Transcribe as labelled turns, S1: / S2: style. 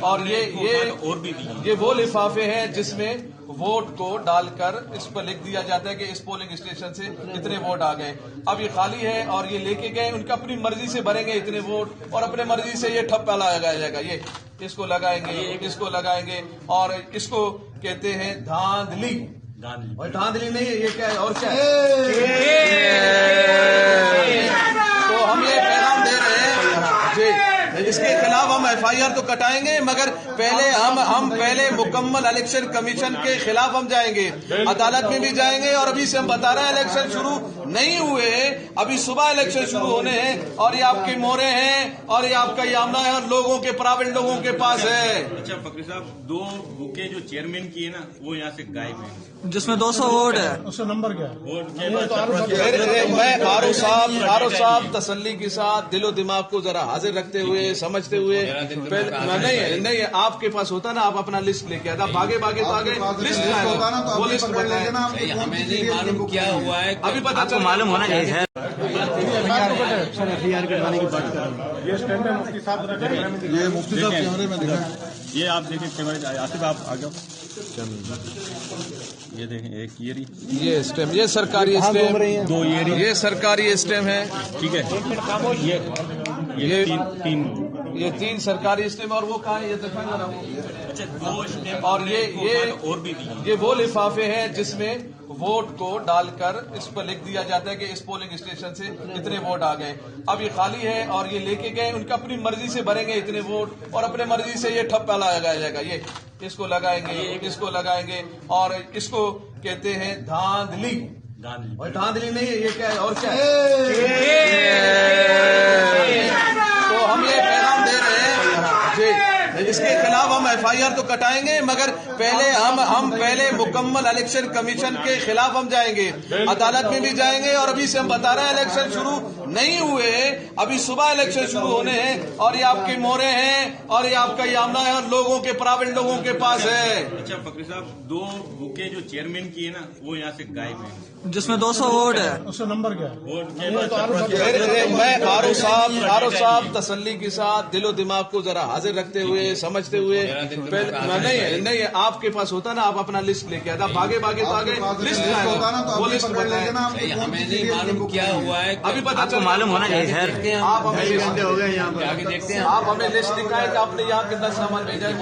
S1: اور یہ وہ لفافے ہیں جس میں ووٹ کو ڈال کر اس پر لکھ دیا جاتا ہے کہ اس پولنگ اسٹیشن سے اتنے ووٹ آ گئے. اب یہ خالی ہے اور یہ لے کے گئے, ان کا اپنی مرضی سے بھریں گے اتنے ووٹ اور اپنے مرضی سے یہ ٹھپا لگایا جائے گا. یہ اس کو لگائیں گے, اس کو لگائیں گے, اور اس کو کہتے ہیں دھاندلی. اور دھاندلی نہیں ہے, یہ کیا ہے اور کیا ہے؟ تو ہم یہ پیغام دے رہے ہیں جی, اس کے خلاف ہم ایف آئی آر تو کٹائیں گے, مگر پہلے ہم پہلے مکمل الیکشن کمیشن کے خلاف ہم جائیں گے, عدالت میں بھی جائیں گے. اور ابھی سے ہم بتا رہے ہیں الیکشن شروع نہیں ہوئے, ابھی صبح الیکشن شروع ہونے ہیں, اور یہ آپ کی موریں ہیں اور یہ آپ کا یہ عملہ ہے, اور لوگوں کے پرائیویٹ لوگوں کے پاس ہے.
S2: اچھا فقیر صاحب, 2 بکیں جو چیئرمین کی ہے نا وہ یہاں سے غائب ہیں,
S3: جس میں 200 ووٹ ہے.
S4: اس کا نمبر کیا ہے؟
S1: میں آرو صاحب تسلی کے ساتھ دل و دماغ کو ذرا حاضر رکھتے ہوئے سمجھتے ہوئے, نہیں آپ کے پاس ہوتا نا, آپ اپنا لسٹ لے کے آتا, بھاگے تو آگے لسٹ وہ لسٹ بتائیں.
S5: ہمیں نہیں معلوم کیا ہوا ہے,
S1: ابھی پتا
S3: آپ کو معلوم ہونا چاہیے سر.
S4: یہ اسٹینڈ ہے مفتی صاحب, یہ مفتی صاحب کیمرے میں دکھائیں.
S2: یہ آپ دیکھیں کیمرے, آصف آپ آگے, یہ دیکھیں ایک
S1: یہ اسٹیم, یہ سرکاری اسٹیم,
S2: 2
S1: یہ سرکاری اسٹیم ہے,
S2: ٹھیک ہے,
S1: یہ 3 سرکاری اسٹیم, اور وہ کہاں ہے یہ دکھائیں گے. اور یہ وہ لفافے ہیں جس میں ووٹ کو ڈال کر اس پر لکھ دیا جاتا ہے کہ اس پولنگ اسٹیشن سے اتنے ووٹ آ گئے. اب یہ خالی ہے اور یہ لے کے گئے, ان کا اپنی مرضی سے بھریں گے اتنے ووٹ اور اپنے مرضی سے یہ ٹھپا لگایا جائے گا. یہ اس کو لگائیں گے, اس کو لگائیں گے, اور اس کو کہتے ہیں دھاندلی. اور دھاندلی نہیں ہے, یہ کیا ہے اور کیا ہے؟ تو ہم یہ پیغام دے رہے ہیں جی, اس کے خلاف ہم ایف آئی آر تو کٹائیں گے, مگر پہلے ہم پہلے مکمل الیکشن کمیشن کے خلاف ہم جائیں گے, عدالت میں بھی جائیں گے. اور ابھی سے ہم بتا رہے ہیں الیکشن شروع نہیں ہوئے, ابھی صبح الیکشن شروع ہونے ہیں, اور یہ آپ کی موریں ہیں اور یہ آپ کا یہ عملہ ہے, اور لوگوں کے پرائیویٹ لوگوں کے پاس ہے.
S2: اچھا فقیر صاحب, 2 بکیں جو چیئرمین کی ہے نا وہ یہاں سے غائب ہیں,
S3: جس میں 200 ووٹ ہے.
S4: اس کا نمبر کیا ہے؟
S1: میں آرو صاحب تسلی کے ساتھ دل و دماغ کو ذرا حاضر رکھتے ہوئے سمجھتے ہوئے, نہیں آپ کے پاس ہوتا نا, آپ اپنا لسٹ لے کے آتا, بھاگے تو آگے لسٹ وہ لسٹ بتائیں.
S5: ہمیں نہیں معلوم کیا ہوا ہے,
S1: ابھی پتا
S3: آپ کو معلوم ہونا چاہیے سر.
S1: آپ ہمیں لسٹ دکھائیں کہ آپ نے یہاں کتنا سامان بھیجا ہے.